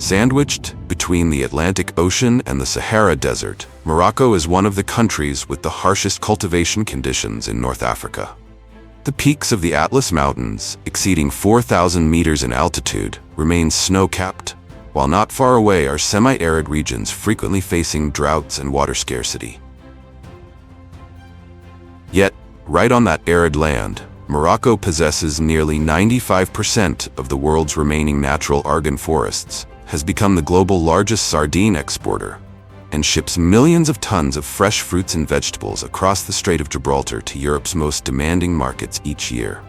Sandwiched between the Atlantic Ocean and the Sahara Desert, Morocco is one of the countries with the harshest cultivation conditions in North Africa. The peaks of the Atlas Mountains, exceeding 4,000 meters in altitude, remain snow-capped, while not far away are semi-arid regions frequently facing droughts and water scarcity. Yet, right on that arid land, Morocco possesses nearly 95% of the world's remaining natural Argan forests, has become the global largest sardine exporter, and ships millions of tons of fresh fruits and vegetables across the Strait of Gibraltar to Europe's most demanding markets each year.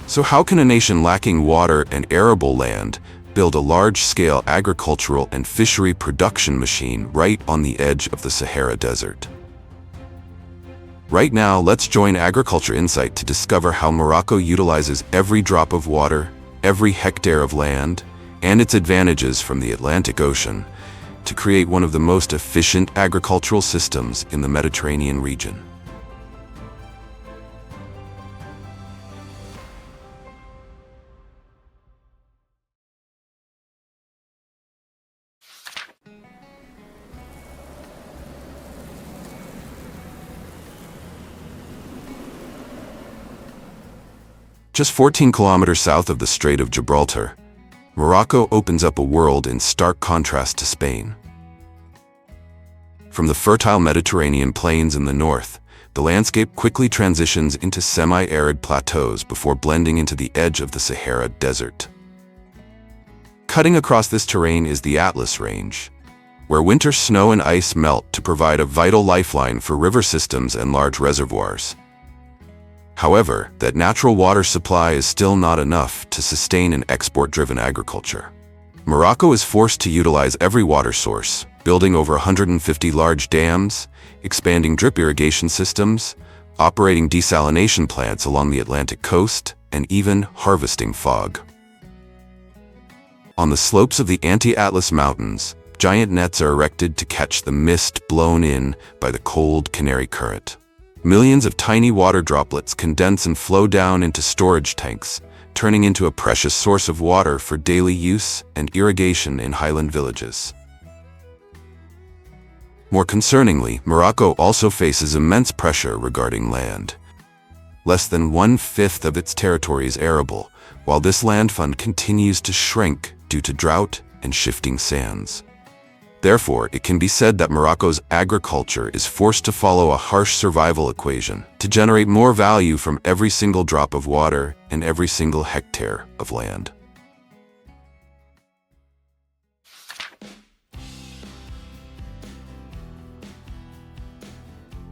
So how can a nation lacking water and arable land build a large-scale agricultural and fishery production machine right on the edge of the Sahara Desert? Right now, let's join Agriculture Insight to discover how Morocco utilizes every drop of water, every hectare of land, and its advantages from the Atlantic Ocean to create one of the most efficient agricultural systems in the Mediterranean region. Just 14 kilometers south of the Strait of Gibraltar, Morocco opens up a world in stark contrast to Spain. From the fertile Mediterranean plains in the north, the landscape quickly transitions into semi-arid plateaus before blending into the edge of the Sahara Desert. Cutting across this terrain is the Atlas Range, where winter snow and ice melt to provide a vital lifeline for river systems and large reservoirs. However, that natural water supply is still not enough to sustain an export-driven agriculture. Morocco is forced to utilize every water source, building over 150 large dams, expanding drip irrigation systems, operating desalination plants along the Atlantic coast, and even harvesting fog. On the slopes of the Anti-Atlas Mountains, giant nets are erected to catch the mist blown in by the cold Canary Current. Millions of tiny water droplets condense and flow down into storage tanks, turning into a precious source of water for daily use and irrigation in highland villages. More concerningly, Morocco also faces immense pressure regarding land. Less than 1/5 of its territory is arable, while this land fund continues to shrink due to drought and shifting sands. Therefore, it can be said that Morocco's agriculture is forced to follow a harsh survival equation to generate more value from every single drop of water and every single hectare of land.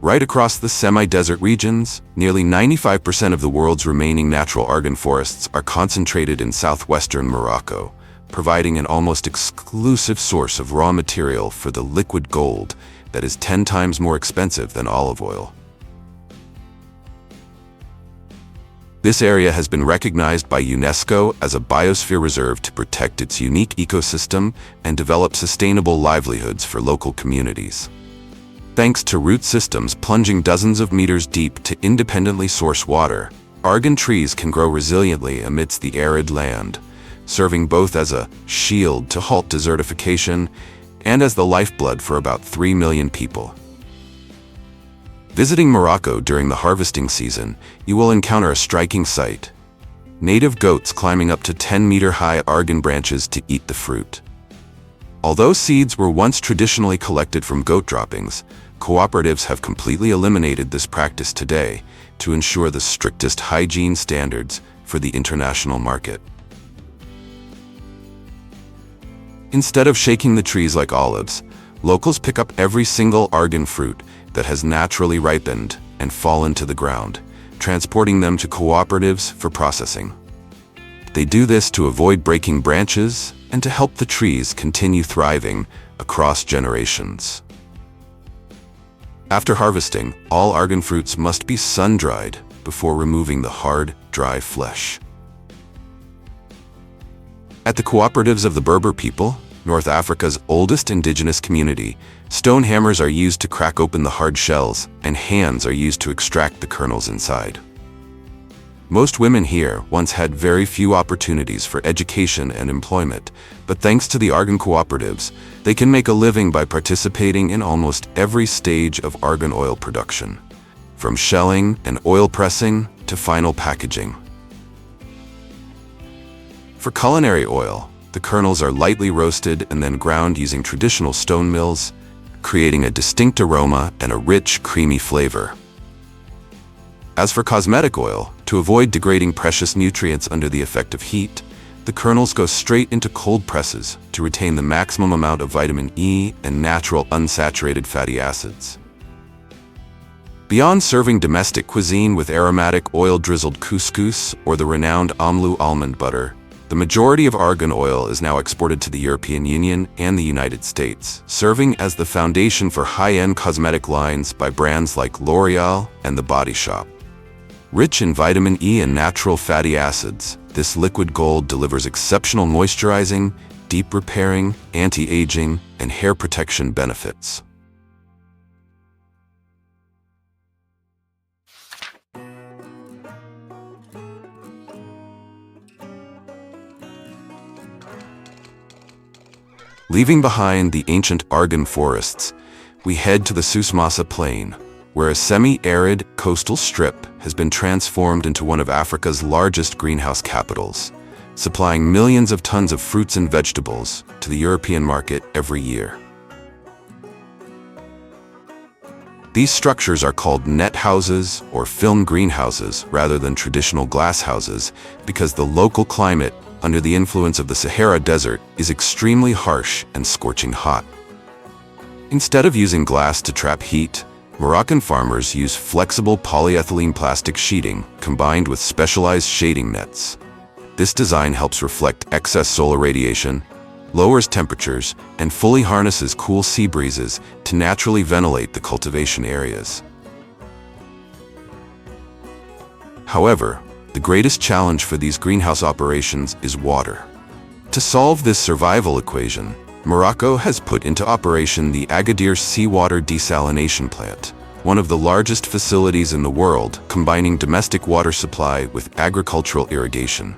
Right across the semi-desert regions, nearly 95% of the world's remaining natural Argan forests are concentrated in southwestern Morocco, providing an almost exclusive source of raw material for the liquid gold that is 10 times more expensive than olive oil. This area has been recognized by UNESCO as a biosphere reserve to protect its unique ecosystem and develop sustainable livelihoods for local communities. Thanks to root systems plunging dozens of meters deep to independently source water, Argan trees can grow resiliently amidst the arid land, serving both as a shield to halt desertification and as the lifeblood for about 3 million people. Visiting Morocco during the harvesting season, you will encounter a striking sight: native goats climbing up to 10-meter-high Argan branches to eat the fruit. Although seeds were once traditionally collected from goat droppings, cooperatives have completely eliminated this practice today to ensure the strictest hygiene standards for the international market. Instead of shaking the trees like olives, locals pick up every single Argan fruit that has naturally ripened and fallen to the ground, transporting them to cooperatives for processing. They do this to avoid breaking branches and to help the trees continue thriving across generations. After harvesting, all Argan fruits must be sun-dried before removing the hard, dry flesh. At the cooperatives of the Berber people, North Africa's oldest indigenous community, stone hammers are used to crack open the hard shells, and hands are used to extract the kernels inside. Most women here once had very few opportunities for education and employment, but thanks to the Argan cooperatives, they can make a living by participating in almost every stage of argan oil production, from shelling and oil pressing to final packaging. For culinary oil, the kernels are lightly roasted and then ground using traditional stone mills, creating a distinct aroma and a rich, creamy flavor. As for cosmetic oil, to avoid degrading precious nutrients under the effect of heat, the kernels go straight into cold presses to retain the maximum amount of vitamin E and natural unsaturated fatty acids. Beyond serving domestic cuisine with aromatic oil-drizzled couscous or the renowned amlu almond butter, the majority of argan oil is now exported to the European Union and the United States, serving as the foundation for high-end cosmetic lines by brands like L'Oreal and The Body Shop. Rich in vitamin E and natural fatty acids, this liquid gold delivers exceptional moisturizing, deep repairing, anti-aging, and hair protection benefits. Leaving behind the ancient Argan forests, we head to the Souss-Massa Plain, where a semi-arid coastal strip has been transformed into one of Africa's largest greenhouse capitals, supplying millions of tons of fruits and vegetables to the European market every year. These structures are called net houses or film greenhouses rather than traditional glass houses because the local climate, under the influence of the Sahara Desert, is extremely harsh and scorching hot. Instead of using glass to trap heat, Moroccan farmers use flexible polyethylene plastic sheeting combined with specialized shading nets. This design helps reflect excess solar radiation, lowers temperatures, and fully harnesses cool sea breezes to naturally ventilate the cultivation areas. However, the greatest challenge for these greenhouse operations is water. To solve this survival equation, Morocco has put into operation the Agadir seawater desalination plant, one of the largest facilities in the world combining domestic water supply with agricultural irrigation.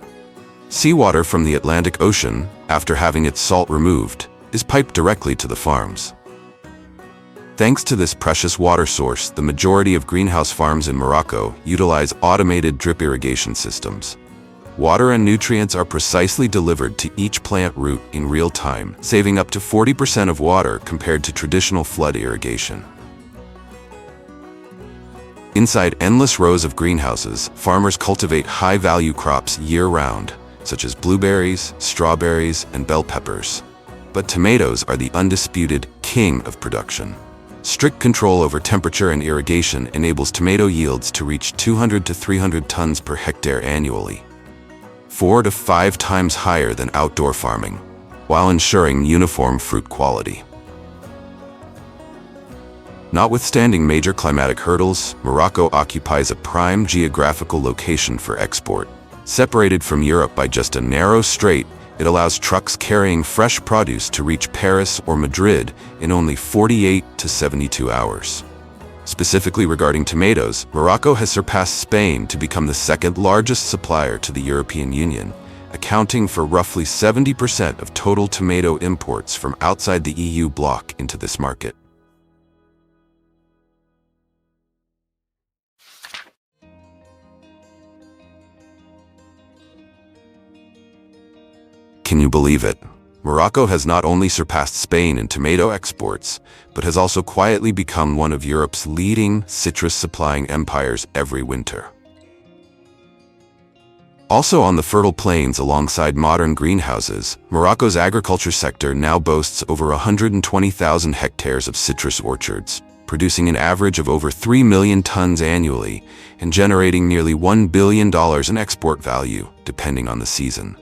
Seawater from the Atlantic Ocean, after having its salt removed, is piped directly to the farms. Thanks to this precious water source, the majority of greenhouse farms in Morocco utilize automated drip irrigation systems. Water and nutrients are precisely delivered to each plant root in real time, saving up to 40% of water compared to traditional flood irrigation. Inside endless rows of greenhouses, farmers cultivate high-value crops year-round, such as blueberries, strawberries, and bell peppers. But tomatoes are the undisputed king of production. Strict control over temperature and irrigation enables tomato yields to reach 200 to 300 tons per hectare annually, 4 to 5 times higher than outdoor farming, while ensuring uniform fruit quality. Notwithstanding major climatic hurdles, Morocco occupies a prime geographical location for export. Separated from Europe by just a narrow strait, it allows trucks carrying fresh produce to reach Paris or Madrid in only 48 to 72 hours. Specifically regarding tomatoes, Morocco has surpassed Spain to become the second largest supplier to the European Union, accounting for roughly 70% of total tomato imports from outside the EU bloc into this market. Can you believe it? Morocco has not only surpassed Spain in tomato exports, but has also quietly become one of Europe's leading citrus-supplying empires every winter. Also on the fertile plains alongside modern greenhouses, Morocco's agriculture sector now boasts over 120,000 hectares of citrus orchards, producing an average of over 3 million tons annually and generating nearly $1 billion in export value, depending on the season.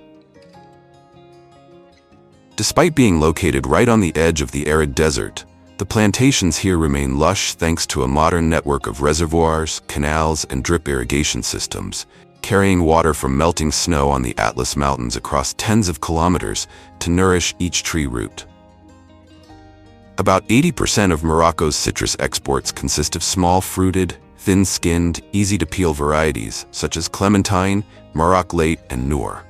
Despite being located right on the edge of the arid desert, the plantations here remain lush thanks to a modern network of reservoirs, canals, and drip irrigation systems, carrying water from melting snow on the Atlas Mountains across tens of kilometers to nourish each tree root. About 80% of Morocco's citrus exports consist of small fruited, thin-skinned, easy-to-peel varieties such as Clementine, Morocco Late, and Noor.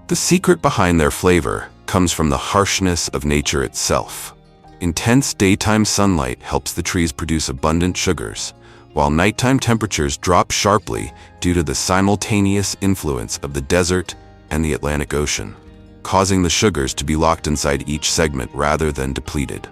The secret behind their flavor comes from the harshness of nature itself. Intense daytime sunlight helps the trees produce abundant sugars, while nighttime temperatures drop sharply due to the simultaneous influence of the desert and the Atlantic Ocean, causing the sugars to be locked inside each segment rather than depleted.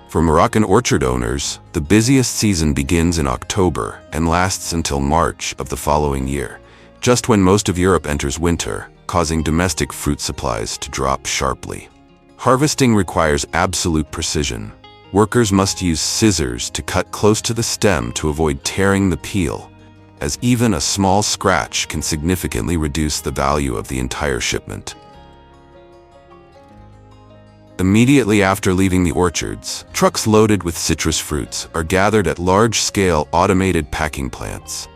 For Moroccan orchard owners, the busiest season begins in October and lasts until March of the following year, just when most of Europe enters winter, causing domestic fruit supplies to drop sharply. Harvesting requires absolute precision. Workers must use scissors to cut close to the stem to avoid tearing the peel, as even a small scratch can significantly reduce the value of the entire shipment. Immediately after leaving the orchards, trucks loaded with citrus fruits are gathered at large-scale automated packing plants.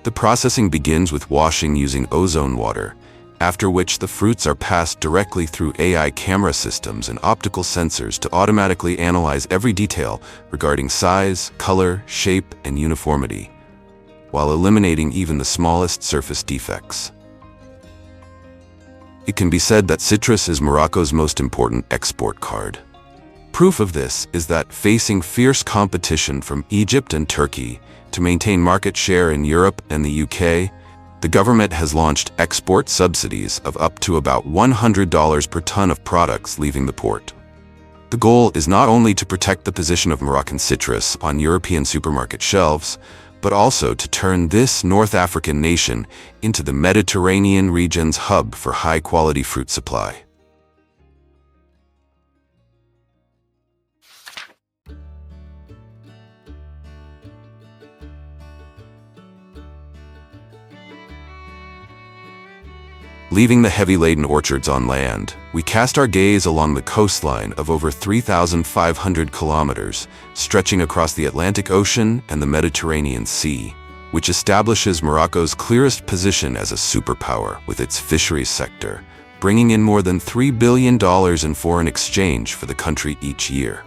The processing begins with washing using ozone water, after which the fruits are passed directly through AI camera systems and optical sensors to automatically analyze every detail regarding size, color, shape, and uniformity, while eliminating even the smallest surface defects. It can be said that citrus is Morocco's most important export card. Proof of this is that, facing fierce competition from Egypt and Turkey to maintain market share in Europe and the UK, the government has launched export subsidies of up to about $100 per ton of products leaving the port. The goal is not only to protect the position of Moroccan citrus on European supermarket shelves, but also to turn this North African nation into the Mediterranean region's hub for high-quality fruit supply. Leaving the heavy-laden orchards on land, we cast our gaze along the coastline of over 3,500 kilometers, stretching across the Atlantic Ocean and the Mediterranean Sea, which establishes Morocco's clearest position as a superpower with its fisheries sector, bringing in more than $3 billion in foreign exchange for the country each year.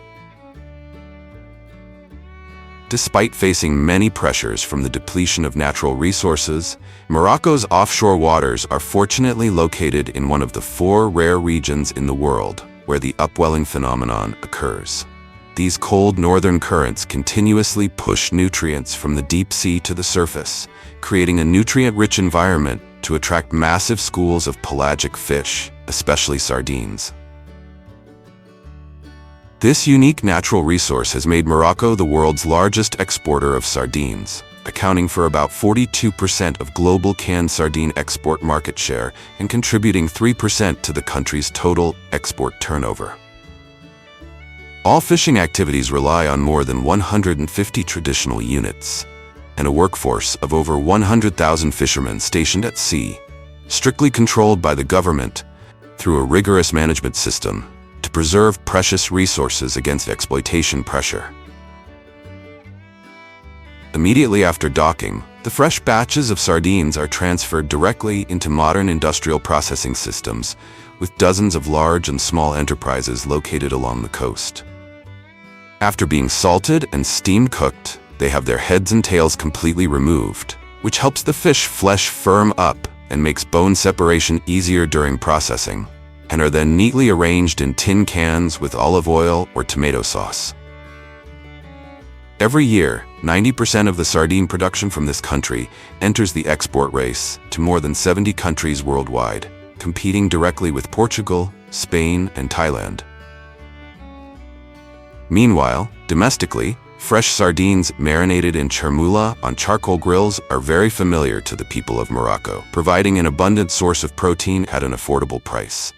Despite facing many pressures from the depletion of natural resources, Morocco's offshore waters are fortunately located in one of the 4 rare regions in the world where the upwelling phenomenon occurs. These cold northern currents continuously push nutrients from the deep sea to the surface, creating a nutrient-rich environment to attract massive schools of pelagic fish, especially sardines. This unique natural resource has made Morocco the world's largest exporter of sardines, accounting for about 42% of global canned sardine export market share and contributing 3% to the country's total export turnover. All fishing activities rely on more than 150 traditional units and a workforce of over 100,000 fishermen stationed at sea, strictly controlled by the government through a rigorous management system to preserve precious resources against exploitation pressure. Immediately after docking, the fresh batches of sardines are transferred directly into modern industrial processing systems, with dozens of large and small enterprises located along the coast. After being salted and steam cooked, they have their heads and tails completely removed, which helps the fish flesh firm up and makes bone separation easier during processing, and are then neatly arranged in tin cans with olive oil or tomato sauce. Every year, 90% of the sardine production from this country enters the export race to more than 70 countries worldwide, competing directly with Portugal, Spain, and Thailand. Meanwhile, domestically, fresh sardines marinated in chermoula on charcoal grills are very familiar to the people of Morocco, providing an abundant source of protein at an affordable price.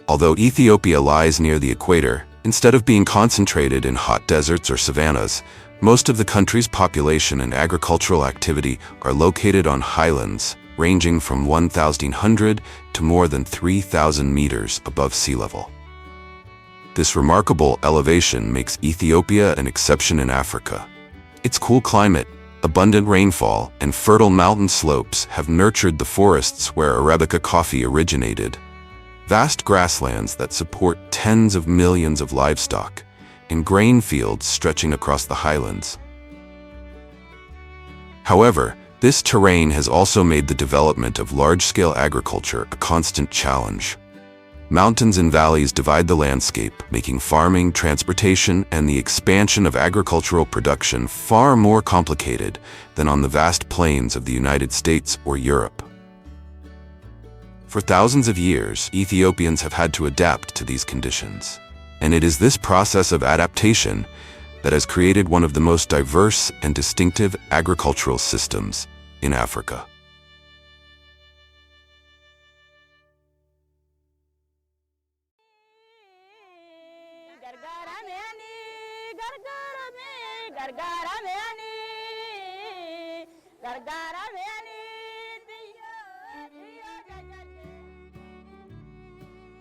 Although Ethiopia lies near the equator, instead of being concentrated in hot deserts or savannas, most of the country's population and agricultural activity are located on highlands, ranging from 1,100 to more than 3,000 meters above sea level. This remarkable elevation makes Ethiopia an exception in Africa. Its cool climate, Abundant rainfall and fertile mountain slopes have nurtured the forests where Arabica coffee originated. Vast grasslands that support tens of millions of livestock, and grain fields stretching across the highlands. However, this terrain has also made the development of large-scale agriculture a constant challenge. Mountains and valleys divide the landscape, making farming, transportation, and the expansion of agricultural production far more complicated than on the vast plains of the United States or Europe. For thousands of years, Ethiopians have had to adapt to these conditions. And it is this process of adaptation that has created one of the most diverse and distinctive agricultural systems in Africa.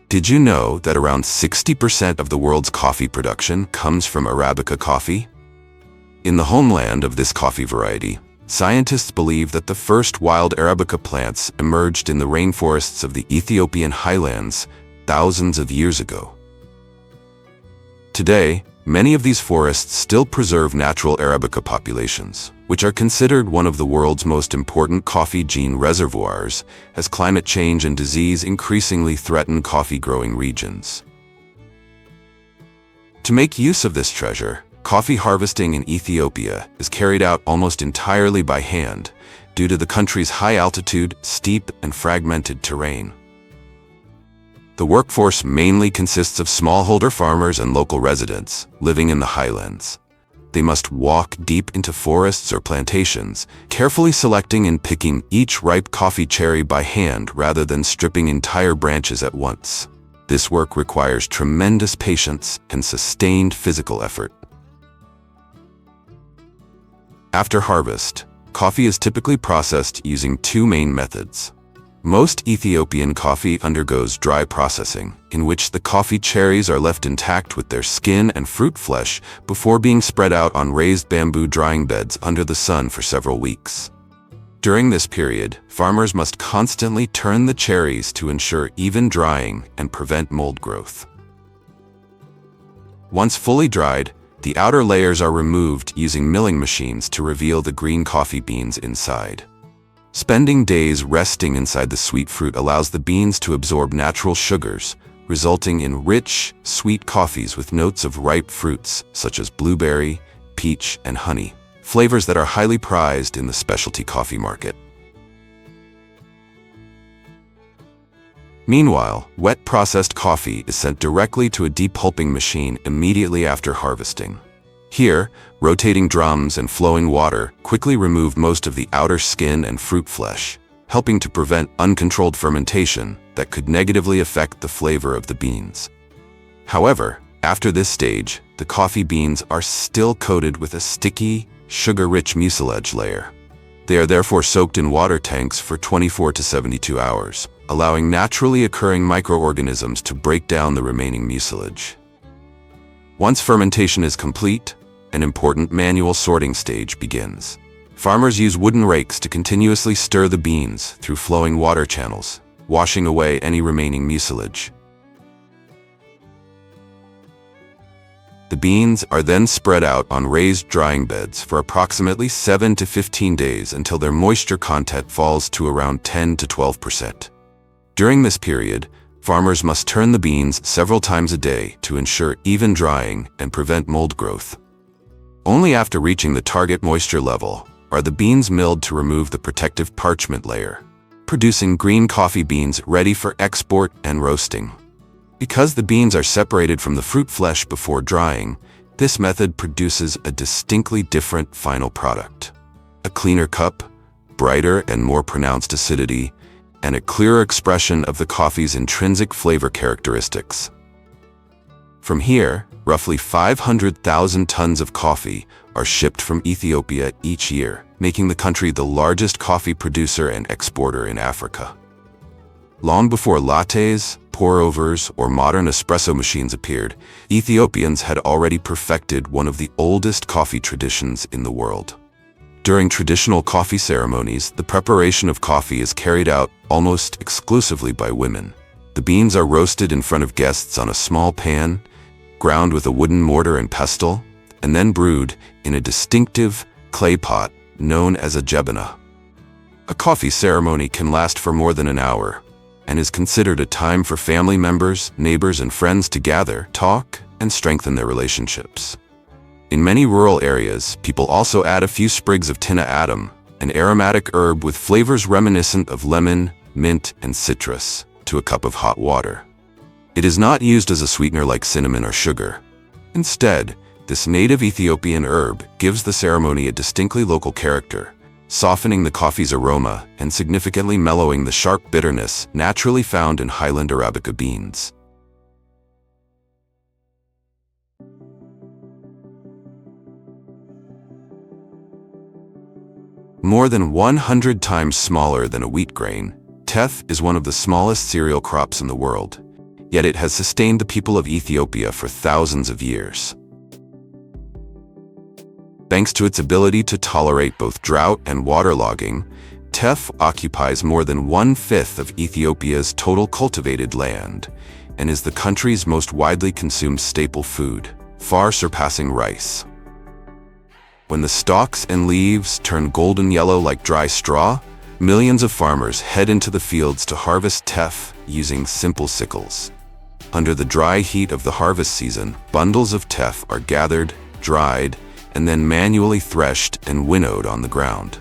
Did you know that around 60% of the world's coffee production comes from Arabica coffee? In the homeland of this coffee variety, scientists believe that the first wild Arabica plants emerged in the rainforests of the Ethiopian highlands thousands of years ago. Today, many of these forests still preserve natural Arabica populations, which are considered one of the world's most important coffee gene reservoirs as climate change and disease increasingly threaten coffee-growing regions. To make use of this treasure, coffee harvesting in Ethiopia is carried out almost entirely by hand due to the country's high altitude, steep, and fragmented terrain. The workforce mainly consists of smallholder farmers and local residents living in the highlands. They must walk deep into forests or plantations, carefully selecting and picking each ripe coffee cherry by hand rather than stripping entire branches at once. This work requires tremendous patience and sustained physical effort. After harvest, coffee is typically processed using two main methods. Most Ethiopian coffee undergoes dry processing, in which the coffee cherries are left intact with their skin and fruit flesh before being spread out on raised bamboo drying beds under the sun for several weeks. During this period, farmers must constantly turn the cherries to ensure even drying and prevent mold growth. Once fully dried, the outer layers are removed using milling machines to reveal the green coffee beans inside. Spending days resting inside the sweet fruit allows the beans to absorb natural sugars, resulting in rich, sweet coffees with notes of ripe fruits such as blueberry, peach, and honey, flavors that are highly prized in the specialty coffee market. Meanwhile, wet processed coffee is sent directly to a depulping machine immediately after harvesting. Here, rotating drums and flowing water quickly remove most of the outer skin and fruit flesh, helping to prevent uncontrolled fermentation that could negatively affect the flavor of the beans. However, after this stage, the coffee beans are still coated with a sticky, sugar-rich mucilage layer. They are therefore soaked in water tanks for 24 to 72 hours, allowing naturally occurring microorganisms to break down the remaining mucilage. Once fermentation is complete, an important manual sorting stage begins. Farmers use wooden rakes to continuously stir the beans through flowing water channels, washing away any remaining mucilage. The beans are then spread out on raised drying beds for approximately 7 to 15 days until their moisture content falls to around 10 to 12%. During this period, farmers must turn the beans several times a day to ensure even drying and prevent mold growth. Only after reaching the target moisture level are the beans milled to remove the protective parchment layer, producing green coffee beans ready for export and roasting. Because the beans are separated from the fruit flesh before drying, this method produces a distinctly different final product. A cleaner cup, brighter and more pronounced acidity, and a clearer expression of the coffee's intrinsic flavor characteristics. From here, roughly 500,000 tons of coffee are shipped from Ethiopia each year, making the country the largest coffee producer and exporter in Africa. Long before lattes, pour-overs, or modern espresso machines appeared, Ethiopians had already perfected one of the oldest coffee traditions in the world. During traditional coffee ceremonies, the preparation of coffee is carried out almost exclusively by women. The beans are roasted in front of guests on a small pan, ground with a wooden mortar and pestle, and then brewed in a distinctive clay pot known as a jebana. A coffee ceremony can last for more than an hour and is considered a time for family members, neighbors, and friends to gather, talk, and strengthen their relationships. In many rural areas, people also add a few sprigs of tina adam, an aromatic herb with flavors reminiscent of lemon, mint, and citrus, to a cup of hot water. It is not used as a sweetener like cinnamon or sugar. Instead, this native Ethiopian herb gives the ceremony a distinctly local character, softening the coffee's aroma and significantly mellowing the sharp bitterness naturally found in Highland Arabica beans. More than 100 times smaller than a wheat grain, teff is one of the smallest cereal crops in the world, yet it has sustained the people of Ethiopia for thousands of years. Thanks to its ability to tolerate both drought and waterlogging, teff occupies more than 1/5 of Ethiopia's total cultivated land and is the country's most widely consumed staple food, far surpassing rice. When the stalks and leaves turn golden yellow like dry straw, millions of farmers head into the fields to harvest teff using simple sickles. Under the dry heat of the harvest season, bundles of teff are gathered, dried, and then manually threshed and winnowed on the ground.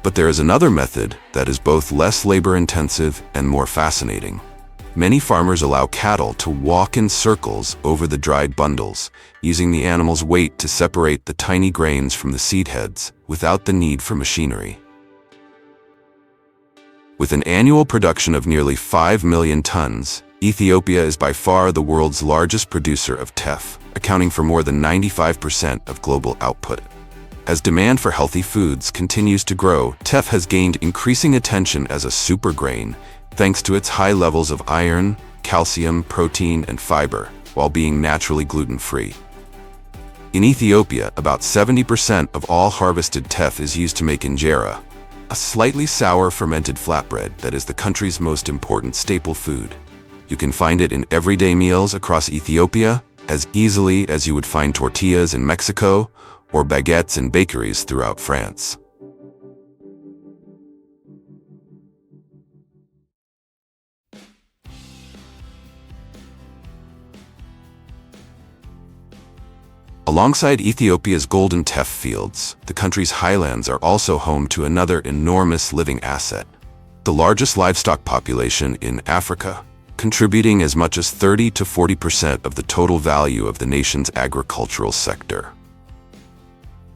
But there is another method that is both less labor-intensive and more fascinating. Many farmers allow cattle to walk in circles over the dried bundles, using the animal's weight to separate the tiny grains from the seed heads, without the need for machinery. With an annual production of nearly 5 million tons, Ethiopia is by far the world's largest producer of teff, accounting for more than 95% of global output. As demand for healthy foods continues to grow, teff has gained increasing attention as a super grain, thanks to its high levels of iron, calcium, protein, and fiber, while being naturally gluten-free. In Ethiopia, about 70% of all harvested teff is used to make injera, a slightly sour fermented flatbread that is the country's most important staple food. You can find it in everyday meals across Ethiopia, as easily as you would find tortillas in Mexico or baguettes in bakeries throughout France. Alongside Ethiopia's golden teff fields, the country's highlands are also home to another enormous living asset, the largest livestock population in Africa, contributing as much as 30 to 40% of the total value of the nation's agricultural sector.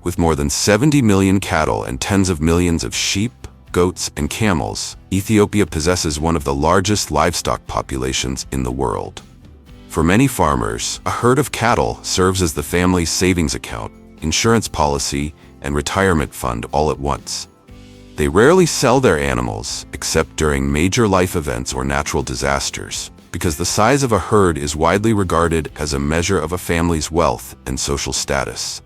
With more than 70 million cattle and tens of millions of sheep, goats, and camels, Ethiopia possesses one of the largest livestock populations in the world. For many farmers, a herd of cattle serves as the family's savings account, insurance policy, and retirement fund all at once. They rarely sell their animals, except during major life events or natural disasters, because the size of a herd is widely regarded as a measure of a family's wealth and social status.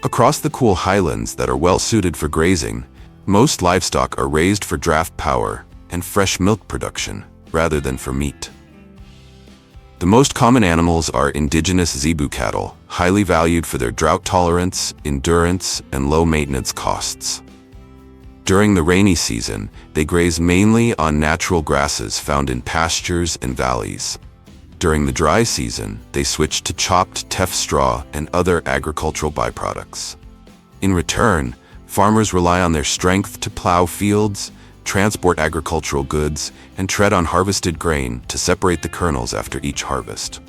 Across the cool highlands that are well suited for grazing, most livestock are raised for draft power and fresh milk production, rather than for meat. The most common animals are indigenous zebu cattle, highly valued for their drought tolerance, endurance, and low maintenance costs. During the rainy season, they graze mainly on natural grasses found in pastures and valleys. During the dry season, they switch to chopped teff straw and other agricultural byproducts. In return, farmers rely on their strength to plow fields, transport agricultural goods, and tread on harvested grain to separate the kernels after each harvest.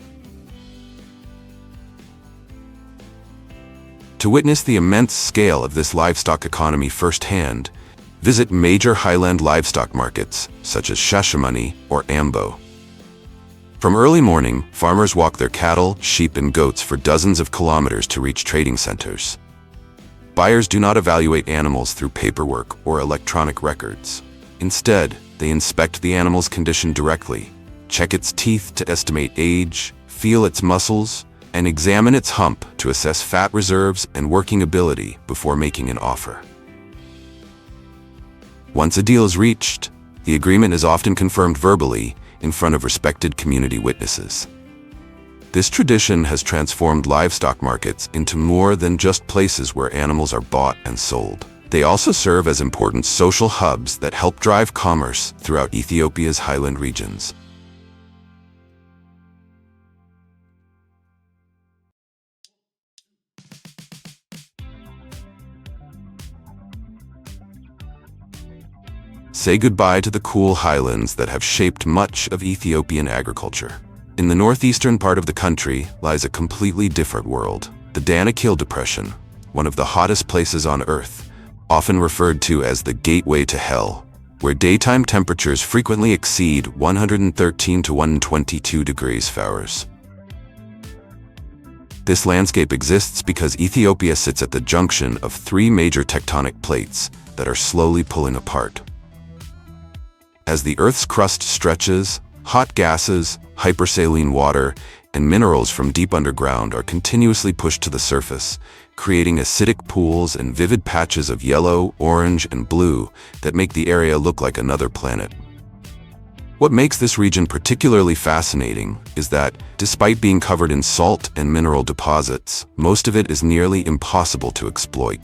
To witness the immense scale of this livestock economy firsthand, visit major highland livestock markets such as Shashamane or Ambo. From early morning, farmers walk their cattle, sheep, and goats for dozens of kilometers to reach trading centers. Buyers do not evaluate animals through paperwork or electronic records. Instead, they inspect the animal's condition directly, check its teeth to estimate age, feel its muscles, and examine its hump to assess fat reserves and working ability before making an offer. Once a deal is reached, the agreement is often confirmed verbally in front of respected community witnesses. This tradition has transformed livestock markets into more than just places where animals are bought and sold. They also serve as important social hubs that help drive commerce throughout Ethiopia's highland regions. Say goodbye to the cool highlands that have shaped much of Ethiopian agriculture. In the northeastern part of the country lies a completely different world. The Danakil Depression, one of the hottest places on Earth, often referred to as the gateway to hell, where daytime temperatures frequently exceed 113 to 122 degrees Fahrenheit. This landscape exists because Ethiopia sits at the junction of three major tectonic plates that are slowly pulling apart. As the Earth's crust stretches, hot gases, hypersaline water, and minerals from deep underground are continuously pushed to the surface, creating acidic pools and vivid patches of yellow, orange, and blue that make the area look like another planet. What makes this region particularly fascinating is that, despite being covered in salt and mineral deposits, most of it is nearly impossible to exploit.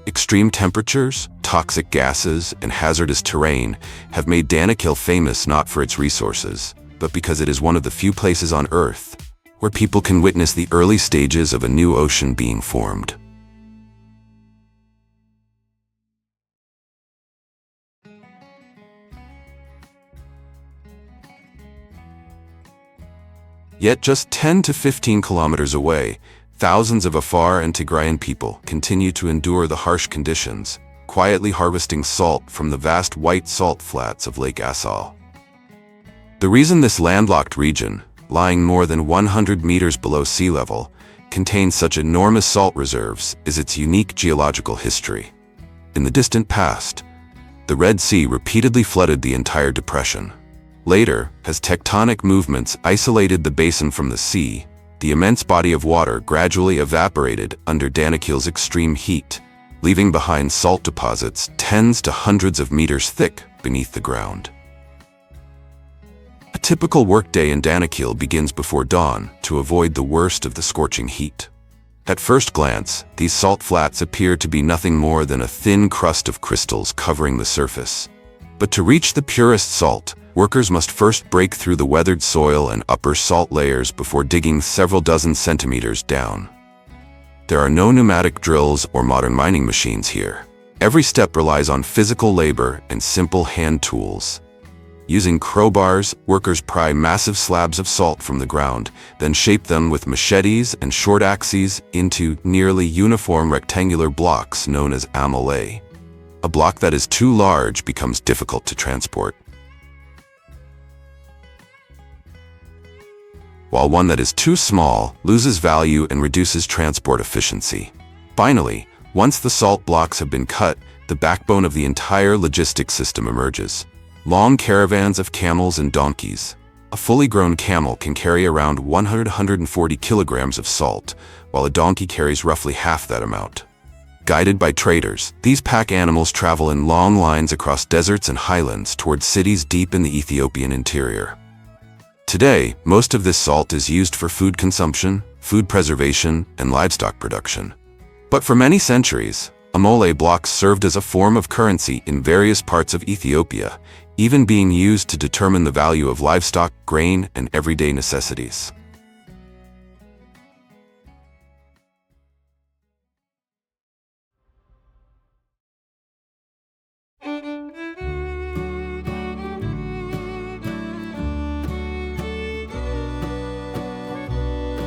Extreme temperatures, toxic gases, and hazardous terrain have made Danakil famous not for its resources, but because it is one of the few places on Earth where people can witness the early stages of a new ocean being formed. Yet just 10 to 15 kilometers away, thousands of Afar and Tigrayan people continue to endure the harsh conditions, quietly harvesting salt from the vast white salt flats of Lake Assal. The reason this landlocked region, lying more than 100 meters below sea level, contains such enormous salt reserves is its unique geological history. In the distant past, the Red Sea repeatedly flooded the entire depression. Later, as tectonic movements isolated the basin from the sea, the immense body of water gradually evaporated under Danakil's extreme heat, leaving behind salt deposits tens to hundreds of meters thick beneath the ground. A typical workday in Danakil begins before dawn to avoid the worst of the scorching heat. At first glance, these salt flats appear to be nothing more than a thin crust of crystals covering the surface. But to reach the purest salt, workers must first break through the weathered soil and upper salt layers before digging several dozen centimeters down. There are no pneumatic drills or modern mining machines here. Every step relies on physical labor and simple hand tools. Using crowbars, workers pry massive slabs of salt from the ground, then shape them with machetes and short axes into nearly uniform rectangular blocks known as amole. A block that is too large becomes difficult to transport, while one that is too small loses value and reduces transport efficiency. Finally, once the salt blocks have been cut, the backbone of the entire logistics system emerges. Long caravans of camels and donkeys. A fully grown camel can carry around 140 kilograms of salt, while a donkey carries roughly half that amount. Guided by traders, these pack animals travel in long lines across deserts and highlands towards cities deep in the Ethiopian interior. Today, most of this salt is used for food consumption, food preservation, and livestock production. But for many centuries, amole blocks served as a form of currency in various parts of Ethiopia, even being used to determine the value of livestock, grain, and everyday necessities.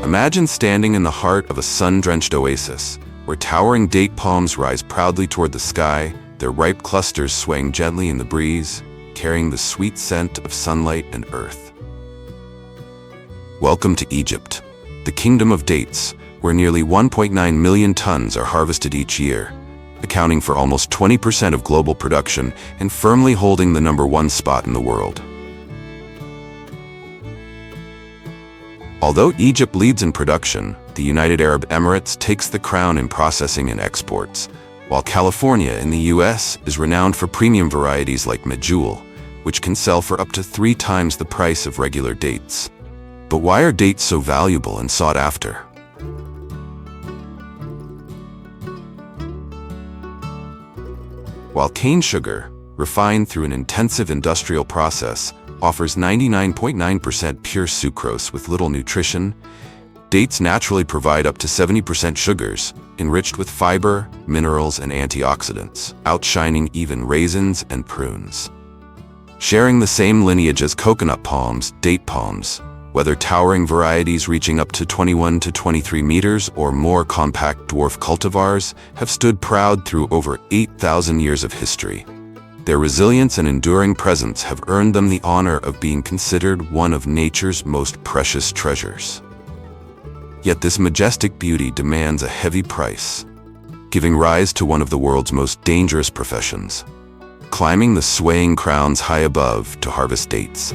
Imagine standing in the heart of a sun-drenched oasis, where towering date palms rise proudly toward the sky, their ripe clusters swaying gently in the breeze, carrying the sweet scent of sunlight and earth. Welcome to Egypt, the kingdom of dates, where nearly 1.9 million tons are harvested each year, accounting for almost 20% of global production and firmly holding the #1 spot in the world. Although Egypt leads in production, the United Arab Emirates takes the crown in processing and exports, while California in the US is renowned for premium varieties like Medjool, which can sell for up to 3 times the price of regular dates. But why are dates so valuable and sought after? While cane sugar, refined through an intensive industrial process, offers 99.9% pure sucrose with little nutrition, dates naturally provide up to 70% sugars, enriched with fiber, minerals, and antioxidants, outshining even raisins and prunes. Sharing the same lineage as coconut palms, date palms, whether towering varieties reaching up to 21 to 23 meters or more compact dwarf cultivars, have stood proud through over 8,000 years of history. Their resilience and enduring presence have earned them the honor of being considered one of nature's most precious treasures. Yet this majestic beauty demands a heavy price, giving rise to one of the world's most dangerous professions: climbing the swaying crowns high above to harvest dates.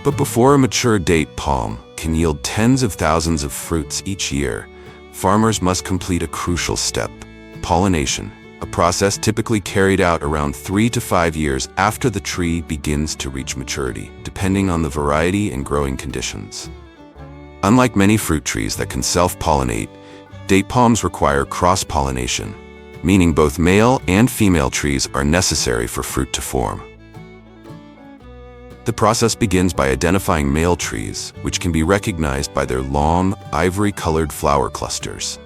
But before a mature date palm can yield tens of thousands of fruits each year, farmers must complete a crucial step: pollination, a process typically carried out around 3 to 5 years after the tree begins to reach maturity, depending on the variety and growing conditions. Unlike many fruit trees that can self-pollinate, date palms require cross-pollination, meaning both male and female trees are necessary for fruit to form. The process begins by identifying male trees, which can be recognized by their long, ivory-colored flower clusters.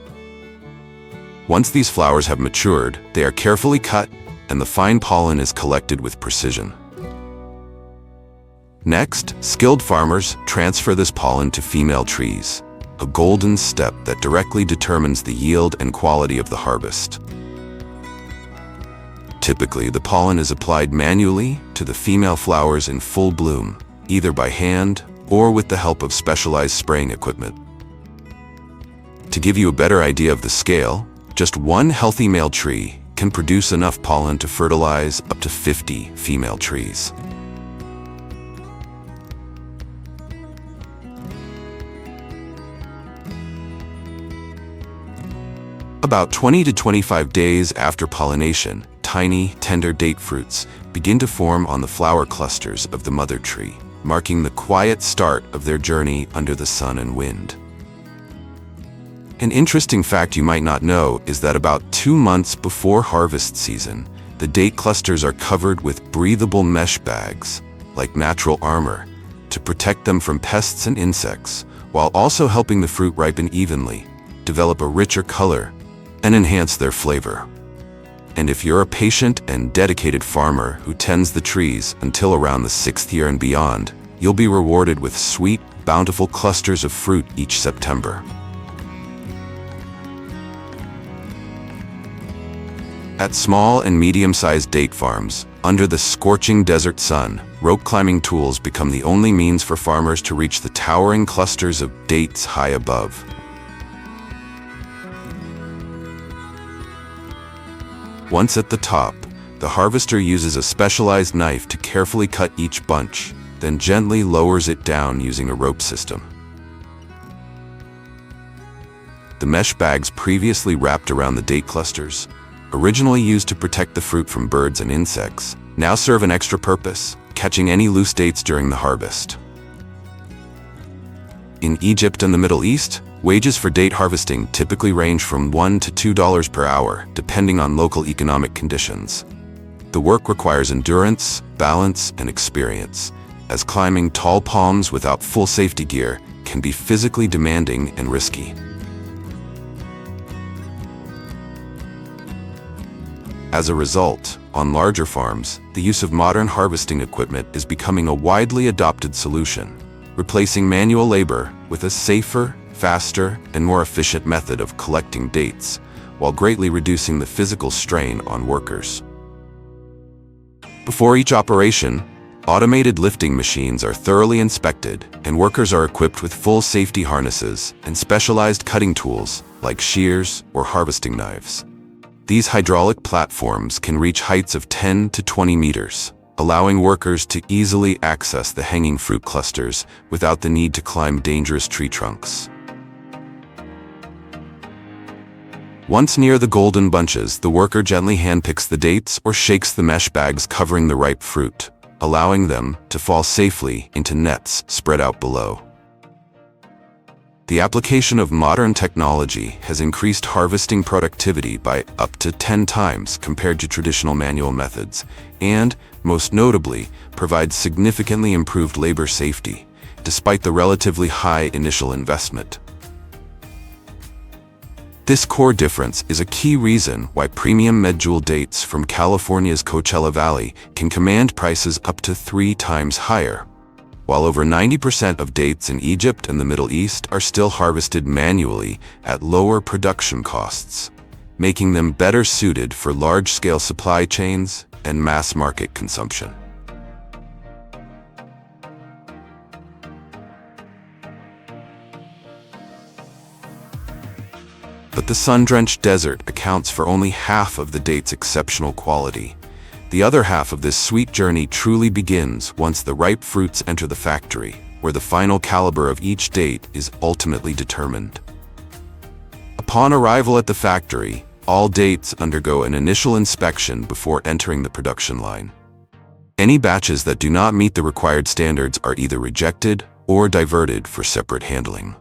Once these flowers have matured, they are carefully cut, and the fine pollen is collected with precision. Next, skilled farmers transfer this pollen to female trees, a golden step that directly determines the yield and quality of the harvest. Typically, the pollen is applied manually to the female flowers in full bloom, either by hand or with the help of specialized spraying equipment. To give you a better idea of the scale, just one healthy male tree can produce enough pollen to fertilize up to 50 female trees. About 20 to 25 days after pollination, tiny, tender date fruits begin to form on the flower clusters of the mother tree, marking the quiet start of their journey under the sun and wind. An interesting fact you might not know is that about 2 months before harvest season, the date clusters are covered with breathable mesh bags, like natural armor, to protect them from pests and insects, while also helping the fruit ripen evenly, develop a richer color, and enhance their flavor. And if you're a patient and dedicated farmer who tends the trees until around the 6th year and beyond, you'll be rewarded with sweet, bountiful clusters of fruit each September. At small and medium-sized date farms, under the scorching desert sun, rope climbing tools become the only means for farmers to reach the towering clusters of dates high above. Once at the top, the harvester uses a specialized knife to carefully cut each bunch, then gently lowers it down using a rope system. The mesh bags previously wrapped around the date clusters, originally used to protect the fruit from birds and insects, now serve an extra purpose, catching any loose dates during the harvest. In Egypt and the Middle East, wages for date harvesting typically range from $1 to $2 per hour, depending on local economic conditions. The work requires endurance, balance, and experience, as climbing tall palms without full safety gear can be physically demanding and risky. As a result, on larger farms, the use of modern harvesting equipment is becoming a widely adopted solution, replacing manual labor with a safer, faster, and more efficient method of collecting dates, while greatly reducing the physical strain on workers. Before each operation, automated lifting machines are thoroughly inspected, and workers are equipped with full safety harnesses and specialized cutting tools like shears or harvesting knives. These hydraulic platforms can reach heights of 10 to 20 meters, allowing workers to easily access the hanging fruit clusters without the need to climb dangerous tree trunks. Once near the golden bunches, the worker gently handpicks the dates or shakes the mesh bags covering the ripe fruit, allowing them to fall safely into nets spread out below. The application of modern technology has increased harvesting productivity by up to 10 times compared to traditional manual methods, and, most notably, provides significantly improved labor safety, despite the relatively high initial investment. This core difference is a key reason why premium medjool dates from California's Coachella Valley can command prices up to 3 times higher, while over 90% of dates in Egypt and the Middle East are still harvested manually at lower production costs, making them better suited for large-scale supply chains and mass-market consumption. But the sun-drenched desert accounts for only half of the date's exceptional quality. The other half of this sweet journey truly begins once the ripe fruits enter the factory, where the final caliber of each date is ultimately determined. Upon arrival at the factory, all dates undergo an initial inspection before entering the production line. Any batches that do not meet the required standards are either rejected or diverted for separate handling.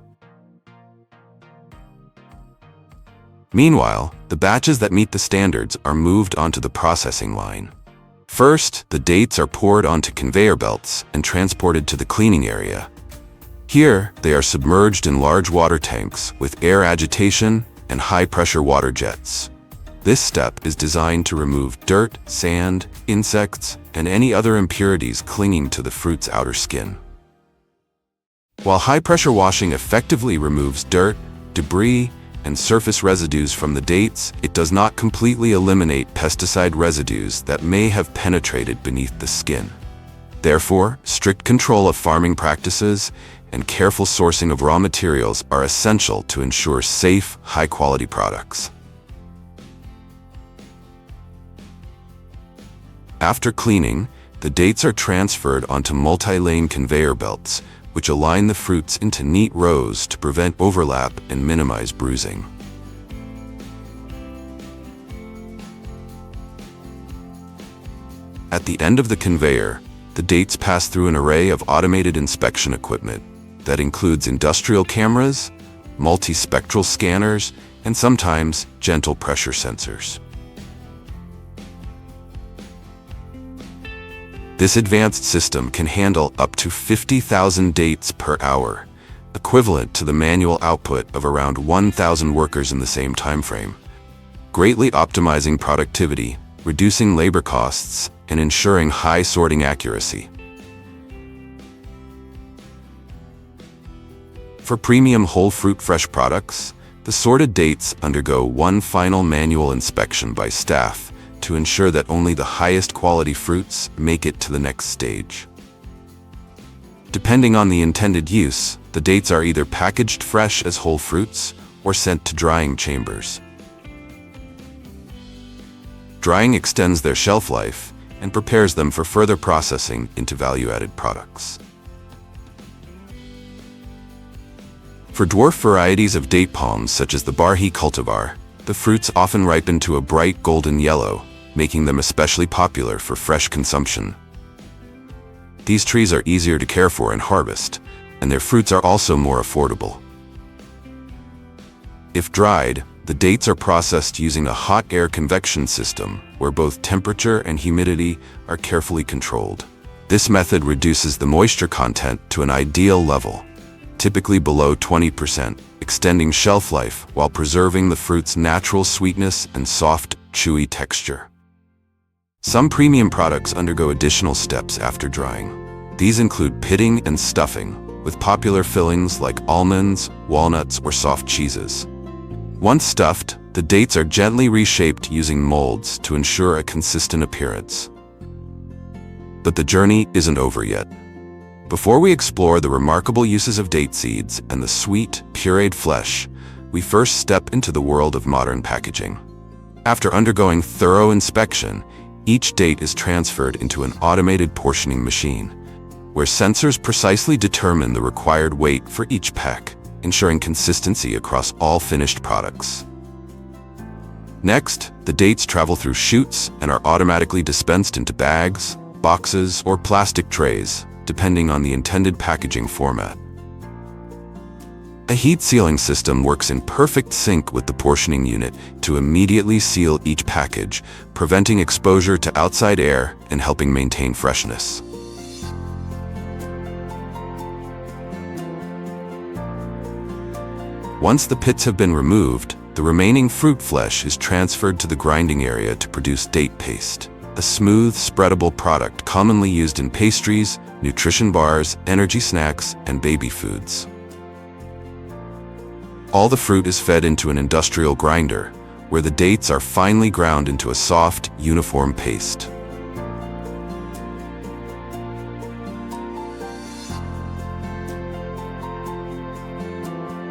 Meanwhile, the batches that meet the standards are moved onto the processing line. First, the dates are poured onto conveyor belts and transported to the cleaning area. Here, they are submerged in large water tanks with air agitation and high-pressure water jets. This step is designed to remove dirt, sand, insects, and any other impurities clinging to the fruit's outer skin. While high-pressure washing effectively removes dirt, debris, and surface residues from the dates, it does not completely eliminate pesticide residues that may have penetrated beneath the skin. Therefore, strict control of farming practices and careful sourcing of raw materials are essential to ensure safe, high-quality products. After cleaning, the dates are transferred onto multi-lane conveyor belts, which align the fruits into neat rows to prevent overlap and minimize bruising. At the end of the conveyor, the dates pass through an array of automated inspection equipment that includes industrial cameras, multispectral scanners, and sometimes gentle pressure sensors. This advanced system can handle up to 50,000 dates per hour, equivalent to the manual output of around 1,000 workers in the same time frame, greatly optimizing productivity, reducing labor costs, and ensuring high sorting accuracy. For premium whole fruit fresh products, the sorted dates undergo one final manual inspection by staff to ensure that only the highest quality fruits make it to the next stage. Depending on the intended use, the dates are either packaged fresh as whole fruits or sent to drying chambers. Drying extends their shelf life and prepares them for further processing into value-added products. For dwarf varieties of date palms such as the Barhi cultivar, the fruits often ripen to a bright golden yellow, making them especially popular for fresh consumption. These trees are easier to care for and harvest, and their fruits are also more affordable. If dried, the dates are processed using a hot air convection system where both temperature and humidity are carefully controlled. This method reduces the moisture content to an ideal level, typically below 20%, extending shelf life while preserving the fruit's natural sweetness and soft, chewy texture. Some premium products undergo additional steps after drying. These include pitting and stuffing, with popular fillings like almonds, walnuts, or soft cheeses. Once stuffed, the dates are gently reshaped using molds to ensure a consistent appearance. But the journey isn't over yet. Before we explore the remarkable uses of date seeds and the sweet, pureed flesh, we first step into the world of modern packaging. After undergoing thorough inspection, each date is transferred into an automated portioning machine, where sensors precisely determine the required weight for each peck, ensuring consistency across all finished products. Next, the dates travel through chutes and are automatically dispensed into bags, boxes, or plastic trays, depending on the intended packaging format. A heat sealing system works in perfect sync with the portioning unit to immediately seal each package, preventing exposure to outside air and helping maintain freshness. Once the pits have been removed, the remaining fruit flesh is transferred to the grinding area to produce date paste, a smooth, spreadable product commonly used in pastries, nutrition bars, energy snacks, and baby foods. All the fruit is fed into an industrial grinder, where the dates are finely ground into a soft, uniform paste.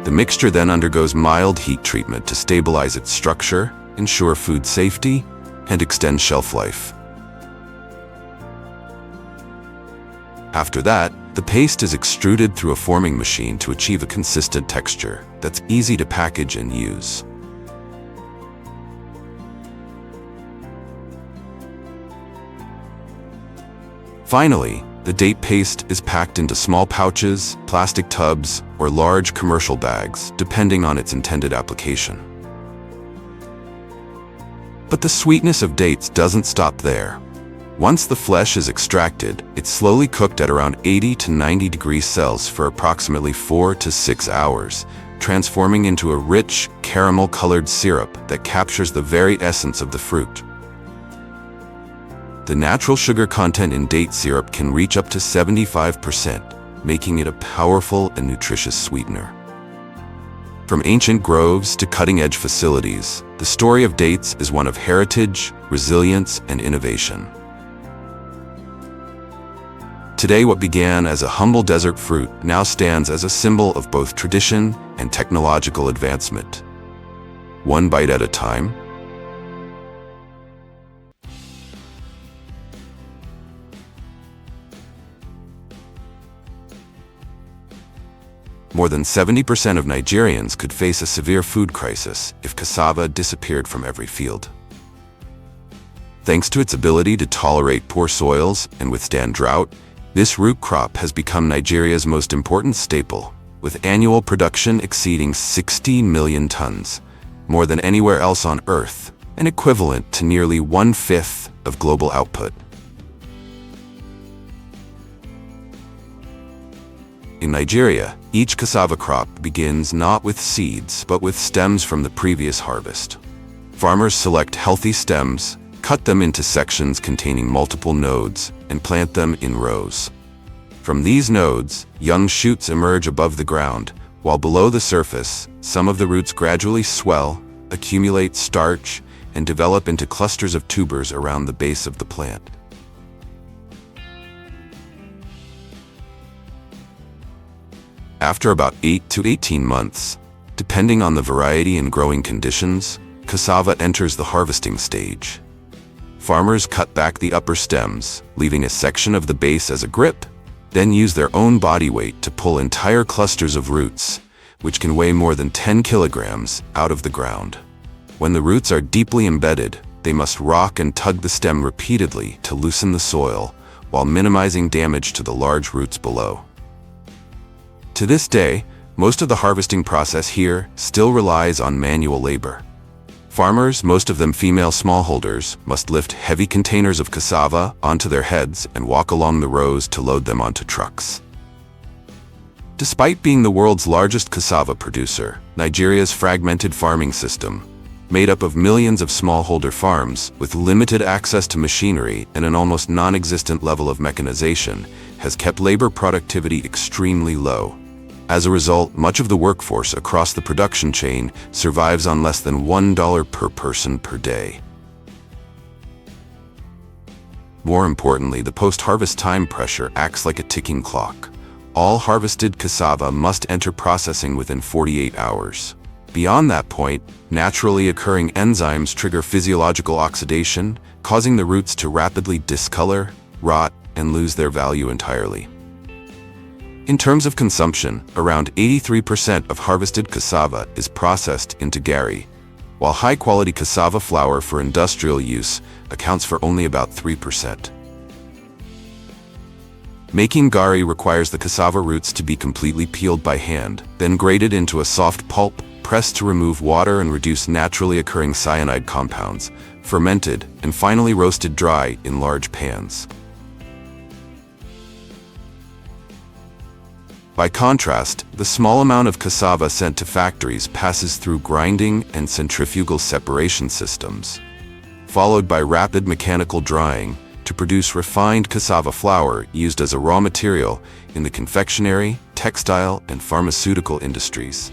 The mixture then undergoes mild heat treatment to stabilize its structure, ensure food safety, and extend shelf life. After that, the paste is extruded through a forming machine to achieve a consistent texture that's easy to package and use. Finally, the date paste is packed into small pouches, plastic tubs, or large commercial bags, depending on its intended application. But the sweetness of dates doesn't stop there. Once the flesh is extracted, it's slowly cooked at around 80 to 90 degrees Celsius for approximately 4 to 6 hours, transforming into a rich, caramel-colored syrup that captures the very essence of the fruit. The natural sugar content in date syrup can reach up to 75%, making it a powerful and nutritious sweetener. From ancient groves to cutting-edge facilities, the story of dates is one of heritage, resilience, and innovation. Today, what began as a humble desert fruit now stands as a symbol of both tradition and technological advancement. One bite at a time. More than 70% of Nigerians could face a severe food crisis if cassava disappeared from every field. Thanks to its ability to tolerate poor soils and withstand drought, this root crop has become Nigeria's most important staple, with annual production exceeding 60 million tons, more than anywhere else on Earth, and equivalent to nearly 1/5 of global output. In Nigeria, each cassava crop begins not with seeds, but with stems from the previous harvest. Farmers select healthy stems, cut them into sections containing multiple nodes, and plant them in rows. From these nodes, young shoots emerge above the ground, while below the surface, some of the roots gradually swell, accumulate starch, and develop into clusters of tubers around the base of the plant. After about 8 to 18 months, depending on the variety and growing conditions, cassava enters the harvesting stage. Farmers cut back the upper stems, leaving a section of the base as a grip, then use their own body weight to pull entire clusters of roots, which can weigh more than 10 kilograms, out of the ground. When the roots are deeply embedded, they must rock and tug the stem repeatedly to loosen the soil, while minimizing damage to the large roots below. To this day, most of the harvesting process here still relies on manual labor. Farmers, most of them female smallholders, must lift heavy containers of cassava onto their heads and walk along the rows to load them onto trucks. Despite being the world's largest cassava producer, Nigeria's fragmented farming system, made up of millions of smallholder farms with limited access to machinery and an almost non-existent level of mechanization, has kept labor productivity extremely low. As a result, much of the workforce across the production chain survives on less than $1 per person per day. More importantly, the post-harvest time pressure acts like a ticking clock. All harvested cassava must enter processing within 48 hours. Beyond that point, naturally occurring enzymes trigger physiological oxidation, causing the roots to rapidly discolor, rot, and lose their value entirely. In terms of consumption, around 83% of harvested cassava is processed into gari, while high-quality cassava flour for industrial use accounts for only about 3%. Making gari requires the cassava roots to be completely peeled by hand, then grated into a soft pulp, pressed to remove water and reduce naturally occurring cyanide compounds, fermented, and finally roasted dry in large pans. By contrast, the small amount of cassava sent to factories passes through grinding and centrifugal separation systems, followed by rapid mechanical drying to produce refined cassava flour used as a raw material in the confectionery, textile, and pharmaceutical industries.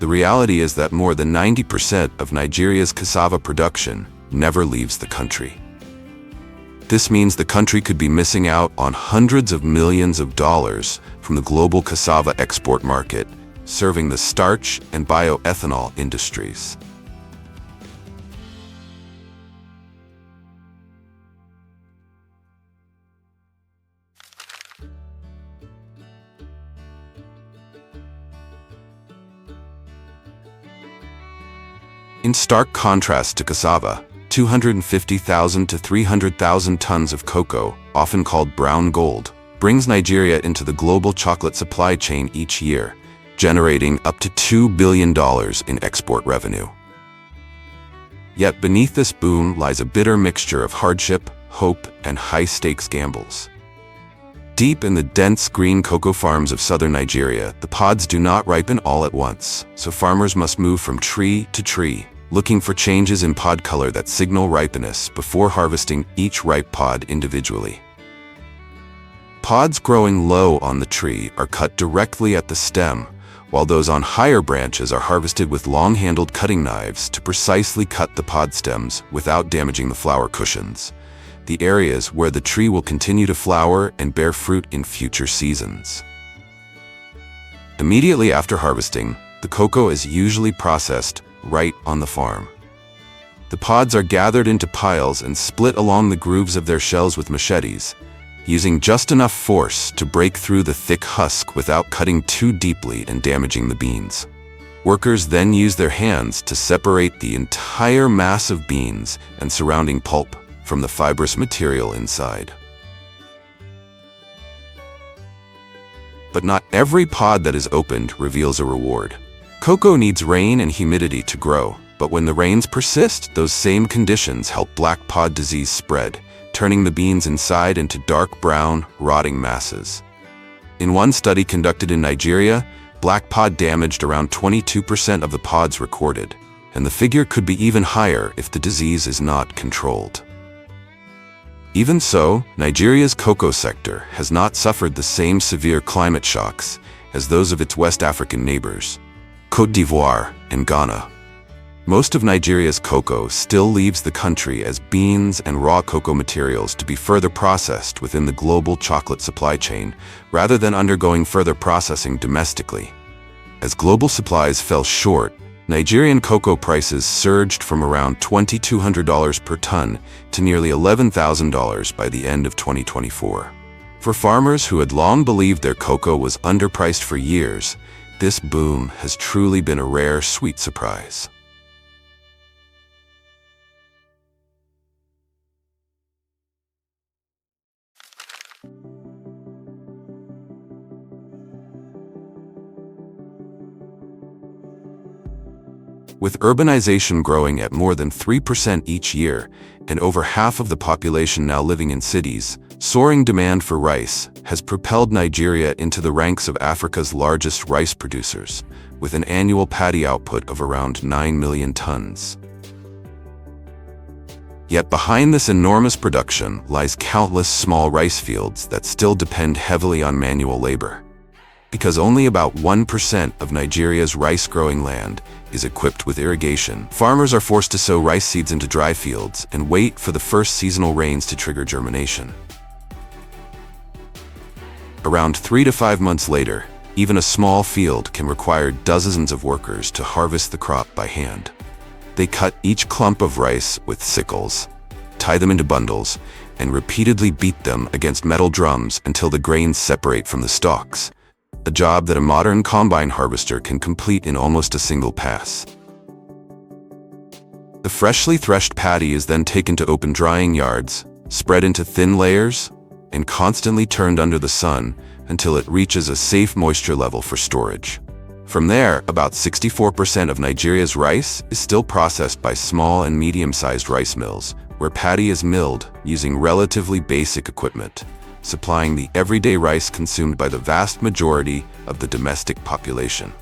The reality is that more than 90% of Nigeria's cassava production never leaves the country. This means the country could be missing out on hundreds of millions of dollars from the global cassava export market, serving the starch and bioethanol industries. In stark contrast to cassava, 250,000 to 300,000 tons of cocoa, often called brown gold, brings Nigeria into the global chocolate supply chain each year, generating up to $2 billion in export revenue. Yet beneath this boom lies a bitter mixture of hardship, hope, and high-stakes gambles. Deep in the dense green cocoa farms of southern Nigeria, the pods do not ripen all at once, so farmers must move from tree to tree, looking for changes in pod color that signal ripeness before harvesting each ripe pod individually. Pods growing low on the tree are cut directly at the stem, while those on higher branches are harvested with long-handled cutting knives to precisely cut the pod stems without damaging the flower cushions, the areas where the tree will continue to flower and bear fruit in future seasons. Immediately after harvesting, the cocoa is usually processed right on the farm. The pods are gathered into piles and split along the grooves of their shells with machetes, using just enough force to break through the thick husk without cutting too deeply and damaging the beans. Workers then use their hands to separate the entire mass of beans and surrounding pulp from the fibrous material inside. But not every pod that is opened reveals a reward. Cocoa needs rain and humidity to grow, but when the rains persist, those same conditions help black pod disease spread, turning the beans inside into dark brown, rotting masses. In one study conducted in Nigeria, black pod damaged around 22% of the pods recorded, and the figure could be even higher if the disease is not controlled. Even so, Nigeria's cocoa sector has not suffered the same severe climate shocks as those of its West African neighbors, Côte d'Ivoire and Ghana. Most of Nigeria's cocoa still leaves the country as beans and raw cocoa materials to be further processed within the global chocolate supply chain, rather than undergoing further processing domestically. As global supplies fell short, Nigerian cocoa prices surged from around $2,200 per ton to nearly $11,000 by the end of 2024. For farmers who had long believed their cocoa was underpriced for years, this boom has truly been a rare, sweet surprise. With urbanization growing at more than 3% each year, and over half of the population now living in cities, soaring demand for rice has propelled Nigeria into the ranks of Africa's largest rice producers, with an annual paddy output of around 9 million tons. Yet behind this enormous production lies countless small rice fields that still depend heavily on manual labor. Because only about 1% of Nigeria's rice-growing land is equipped with irrigation, farmers are forced to sow rice seeds into dry fields and wait for the first seasonal rains to trigger germination. Around 3 to 5 months later, Even a small field can require dozens of workers to harvest the crop by hand. They cut each clump of rice with sickles, tie them into bundles, and repeatedly beat them against metal drums until the grains separate from the stalks, a job that a modern combine harvester can complete in almost a single pass. The freshly threshed paddy is then taken to open drying yards, spread into thin layers, and constantly turned under the sun until it reaches a safe moisture level for storage. From there, about 64% of Nigeria's rice is still processed by small and medium-sized rice mills, where paddy is milled using relatively basic equipment, supplying the everyday rice consumed by the vast majority of the domestic population.